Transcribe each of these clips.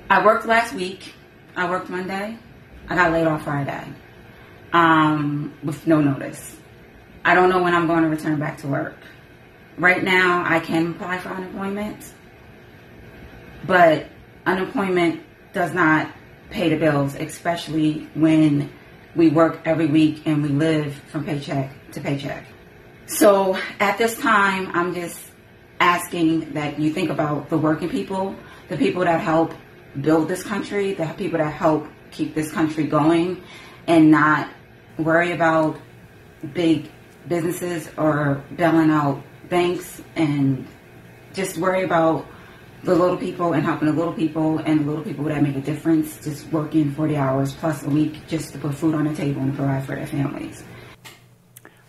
I worked last week. I worked Monday. I got laid off Friday with no notice. I don't know when I'm going to return back to work. Right now, I can apply for unemployment, but unemployment does not pay the bills, especially when we work every week and we live from paycheck to paycheck. So at this time, I'm just asking that you think about the working people, the people that help build this country, the people that help keep this country going, and not worry about big businesses or bailing out banks, and just worry about the little people and helping the little people and the little people that make a difference, just working 40 hours plus a week just to put food on the table and provide for their families.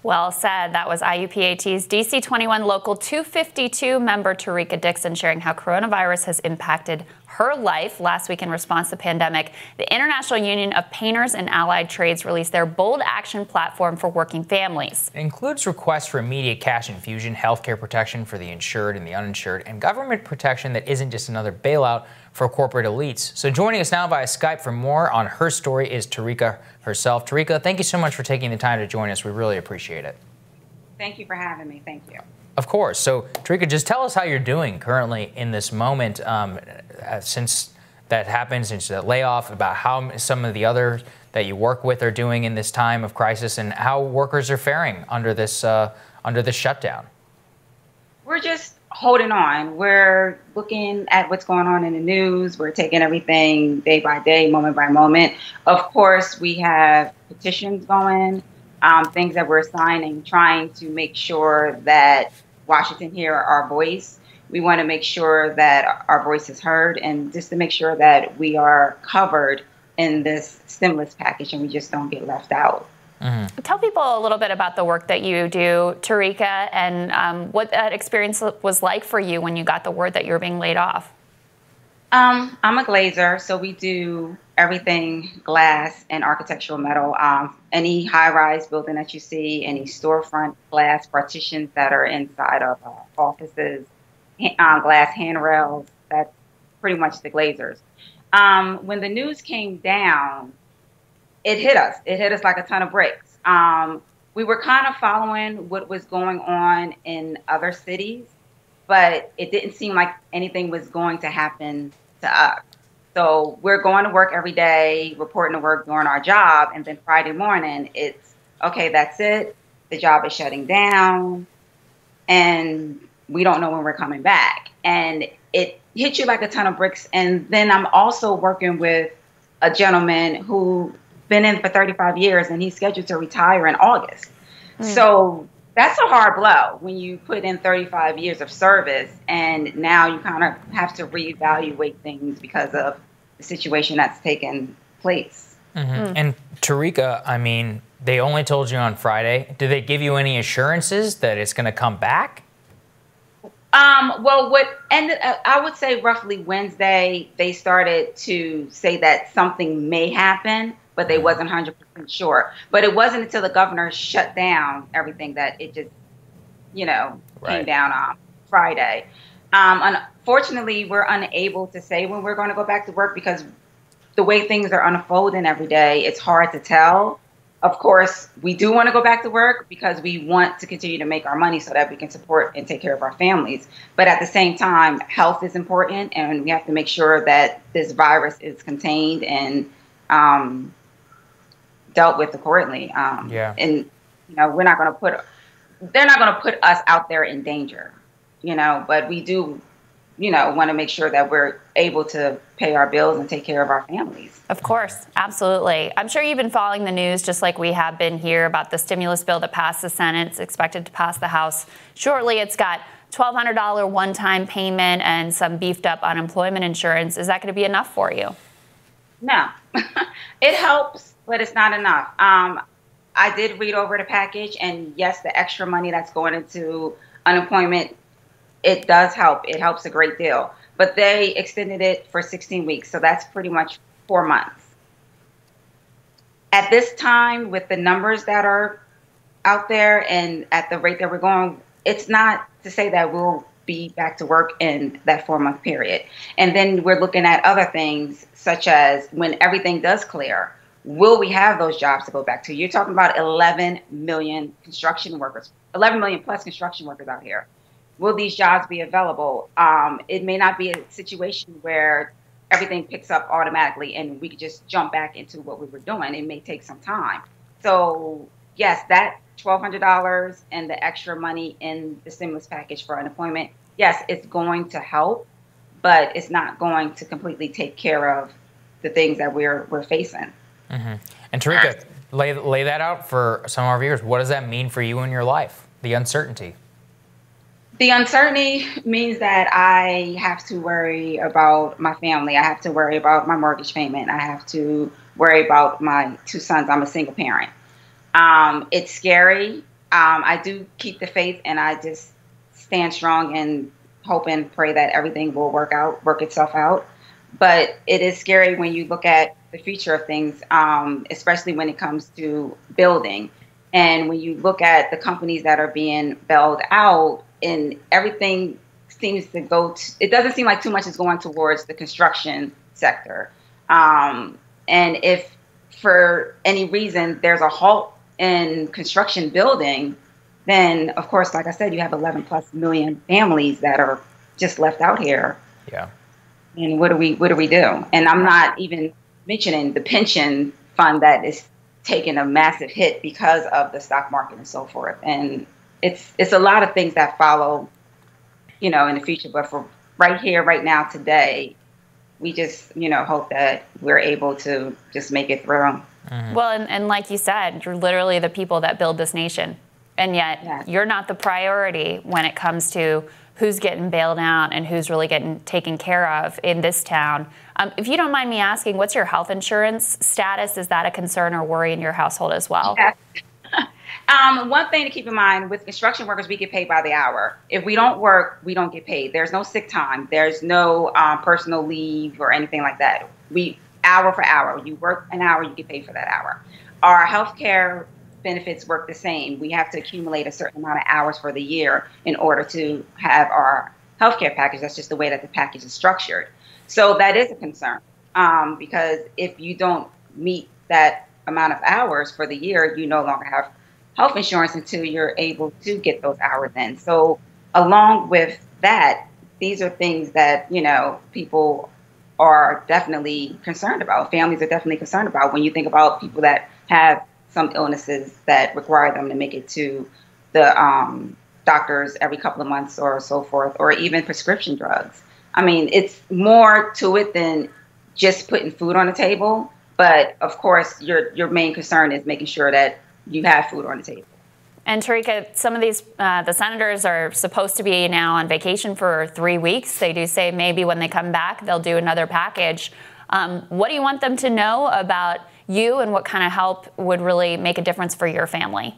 Well said. That was IUPAT's DC 21 Local 252 member Tureka Dixon sharing how coronavirus has impacted her life. Last week in response to the pandemic, the International Union of Painters and Allied Trades released their Bold Action platform for working families. It includes requests for immediate cash infusion, health care protection for the insured and the uninsured, and government protection that isn't just another bailout for corporate elites. So joining us now via Skype for more on her story is Tureka herself. Tureka, thank you so much for taking the time to join us. We really appreciate it. Thank you for having me. Thank you. Of course. So, Tureka, just tell us how you're doing currently in this moment since that happened, since that layoff, about how some of the others that you work with are doing in this time of crisis, and how workers are faring under this shutdown. We're just holding on. We're looking at what's going on in the news. We're taking everything day by day, moment by moment. Of course, we have petitions going, things that we're signing, trying to make sure that Washington hear our voice. We want to make sure that our voice is heard, and just to make sure that we are covered in this stimulus package and we just don't get left out. Mm-hmm. Tell people a little bit about the work that you do, Tureka, and what that experience was like for you when you got the word that you were being laid off. I'm a glazer, so we do everything glass and architectural metal. Any high-rise building that you see, any storefront glass partitions that are inside of offices, glass handrails, that's pretty much the glazers. When the news came down, it hit us. It hit us like a ton of bricks. We were kind of following what was going on in other cities, but it didn't seem like anything was going to happen to us. So we're going to work every day, reporting to work, doing our job, and then Friday morning, it's, okay, that's it. The job is shutting down, and we don't know when we're coming back. And it hit you like a ton of bricks. And then I'm also working with a gentleman who been in for 35 years, and he's scheduled to retire in August. So that's a hard blow when you put in 35 years of service, and now you kind of have to reevaluate things because of the situation that's taken place. And Tureka, I mean, they only told you on Friday. Did they give you any assurances that it's going to come back? Well, what ended, I would say roughly Wednesday, they started to say that something may happen, but they wasn't 100% sure. But it wasn't until the governor shut down everything that it just, came down on Friday. Unfortunately, we're unable to say when we're going to go back to work because the way things are unfolding every day, it's hard to tell. Of course, we do want to go back to work because we want to continue to make our money so that we can support and take care of our families. But at the same time, health is important, and we have to make sure that this virus is contained and dealt with accordingly. And we're not going to they're not going to put us out there in danger, but we do, want to make sure that we're able to pay our bills and take care of our families. Of course, absolutely. I'm sure you've been following the news just like we have been here about the stimulus bill that passed the Senate. It's expected to pass the House shortly. It's got $1,200 one-time payment and some beefed up unemployment insurance. Is that going to be enough for you? No, it helps, but it's not enough. I did read over the package, and yes, the extra money that's going into unemployment, it does help. It helps a great deal. But they extended it for 16 weeks, so that's pretty much 4 months. At this time, with the numbers that are out there and at the rate that we're going, it's not to say that we'll be back to work in that 4-month period. And then we're looking at other things, such as when everything does clear, will we have those jobs to go back to? You're talking about 11 million construction workers, 11 million plus construction workers out here. Will these jobs be available? It may not be a situation where everything picks up automatically and we could just jump back into what we were doing. It may take some time. So yes, that $1,200 and the extra money in the stimulus package for unemployment, yes, it's going to help, but it's not going to completely take care of the things that we're facing. Mm-hmm. And Tureka, lay that out for some of our viewers. What does that mean for you in your life, the uncertainty? The uncertainty means that I have to worry about my family. I have to worry about my mortgage payment. I have to worry about my 2 sons. I'm a single parent. It's scary. I do keep the faith, and I just stand strong and hope and pray that everything will work itself out. But it is scary when you look at the future of things, especially when it comes to building. And when you look at the companies that are being bailed out, and everything seems to it doesn't seem like too much is going towards the construction sector. And if for any reason there's a halt in construction building, then of course, like I said, you have 11 plus million families that are just left out here. Yeah. And what do we do? And I'm not even mentioning the pension fund that is taking a massive hit because of the stock market and so forth. And it's a lot of things that follow, in the future. But for right here, right now, today, we just, hope that we're able to just make it through. Mm-hmm. Well, and like you said, you're literally the people that build this nation. And yet you're not the priority when it comes to who's getting bailed out and who's really getting taken care of in this town. If you don't mind me asking, what's your health insurance status? Is that a concern or worry in your household as well? Yes. One thing to keep in mind, with construction workers, we get paid by the hour. If we don't work, we don't get paid. There's no sick time. There's no personal leave or anything like that. We hour for hour. You work an hour, you get paid for that hour. Our healthcare benefits work the same. We have to accumulate a certain amount of hours for the year in order to have our healthcare package. That's just the way that the package is structured. So that is a concern, because if you don't meet that amount of hours for the year, you no longer have health insurance until you're able to get those hours in. So along with that, these are things that, people are definitely concerned about. Families are definitely concerned about when you think about people that have some illnesses that require them to make it to the doctors every couple of months or so forth, or even prescription drugs. I mean, it's more to it than just putting food on the table. But of course, your main concern is making sure that you have food on the table. And Tureka, some of these, the senators are supposed to be now on vacation for 3 weeks. They do say maybe when they come back, they'll do another package. What do you want them to know about you, and what kind of help would really make a difference for your family?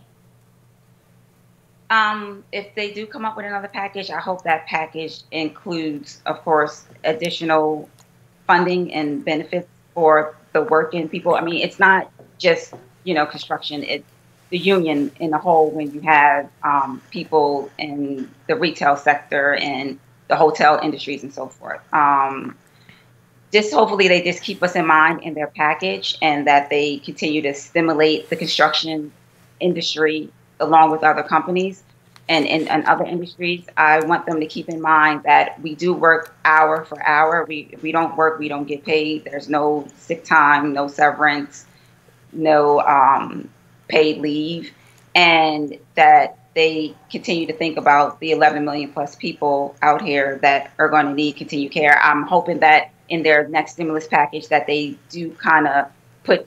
If they do come up with another package, I hope that package includes, of course, additional funding and benefits for the working people. I mean, it's not just, construction. It's the union in the whole, when you have people in the retail sector and the hotel industries and so forth. Just hopefully they just keep us in mind in their package, and that they continue to stimulate the construction industry along with other companies and other industries. I want them to keep in mind that we do work hour for hour. If we don't work, we don't get paid. There's no sick time, no severance, no paid leave, and that they continue to think about the 11 million plus people out here that are going to need continued care. I'm hoping that in their next stimulus package that they do kind of put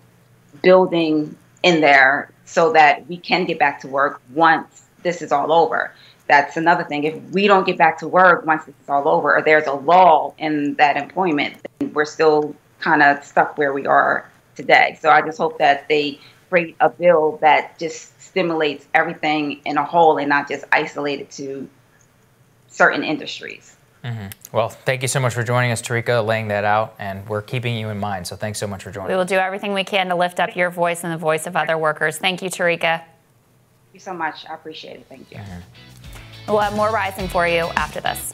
building in there so that we can get back to work once this is all over. That's another thing. If we don't get back to work once this is all over, or there's a lull in that employment, then we're still kind of stuck where we are today. So I just hope that they create a bill that just stimulates everything in a whole and not just isolated to certain industries. Mm-hmm. Well, thank you so much for joining us, Tureka, laying that out, and we're keeping you in mind. So thanks so much for joining us. We will do everything we can to lift up your voice and the voice of other workers. Thank you, Tureka. Thank you so much. I appreciate it. Thank you. Mm-hmm. We'll have more Rising for you after this.